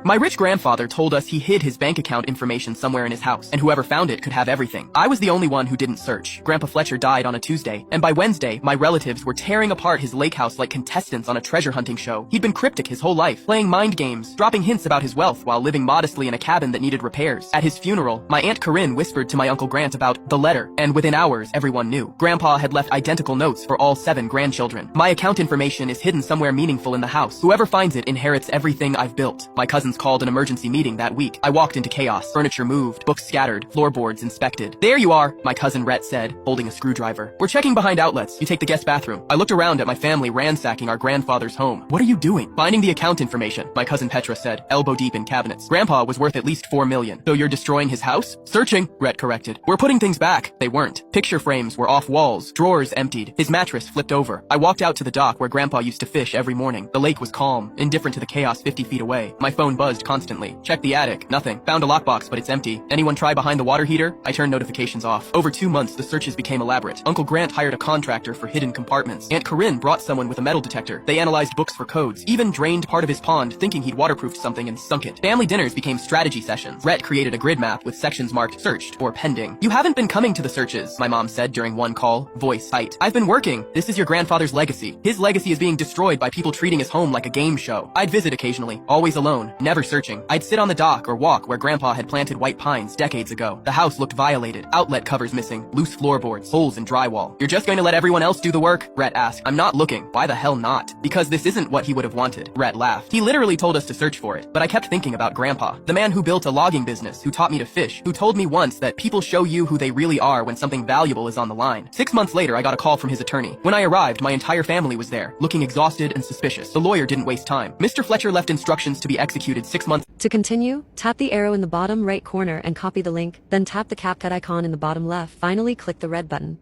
My rich grandfather told us he hid his bank account information somewhere in his house, and whoever found it could have everything. I was the only one who didn't search. Grandpa Fletcher died on a Tuesday, and by Wednesday, my relatives were tearing apart his lake house like contestants on a treasure hunting show. He'd been cryptic his whole life, playing mind games, dropping hints about his wealth while living modestly in a cabin that needed repairs. At his funeral, my Aunt Corinne whispered to my Uncle Grant about the letter, and within hours, everyone knew. Grandpa had left identical notes for all 7 grandchildren. My account information is hidden somewhere meaningful in the house. Whoever finds it inherits everything I've built. My cousins called an emergency meeting that week. I walked into chaos. Furniture moved, books scattered, floorboards inspected. "There you are," my cousin Rhett said, holding a screwdriver. "We're checking behind outlets. You take the guest bathroom." I looked around at my family ransacking our grandfather's home. "What are you doing?" "Finding the account information," my cousin Petra said, elbow deep in cabinets. "Grandpa was worth at least 4 million. So you're destroying his house?" "Searching," Rhett corrected. "We're putting things back." They weren't. Picture frames were off walls, drawers emptied, his mattress flipped over. I walked out to the dock where Grandpa used to fish every morning. The lake was calm, indifferent to the chaos 50 feet away. My phone buzzed constantly. Checked the attic. Nothing. Found a lockbox, but it's empty. Anyone try behind the water heater? I turned notifications off. Over 2 months, the searches became elaborate. Uncle Grant hired a contractor for hidden compartments. Aunt Corinne brought someone with a metal detector. They analyzed books for codes, even drained part of his pond thinking he'd waterproofed something and sunk it. Family dinners became strategy sessions. Rhett created a grid map with sections marked searched or pending. "You haven't been coming to the searches," my mom said during one call, voice tight. "I've been working. This is your grandfather's legacy. His legacy is being destroyed by people treating his home like a game show." I'd visit occasionally, always alone, never searching. I'd sit on the dock or walk where Grandpa had planted white pines decades ago. The house looked violated. Outlet covers missing, loose floorboards, holes in drywall. "You're just going to let everyone else do the work?" Rhett asked. "I'm not looking." "Why the hell not?" "Because this isn't what he would have wanted." Rhett laughed. "He literally told us to search for it." But I kept thinking about Grandpa, the man who built a logging business, who taught me to fish, who told me once that people show you who they really are when something valuable is on the line. 6 months later, I got a call from his attorney. When I arrived, my entire family was there, looking exhausted and suspicious. The lawyer didn't waste time. Mr. Fletcher left instructions to be executed 6 months. To continue, tap the arrow in the bottom right corner and copy the link, then tap the CapCut icon in the bottom left. Finally, click the red button.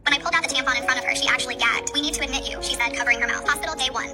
When I pulled out the tampon in front of her, she actually gagged. "We need to admit you," she said, covering her mouth. "Hospital day 1.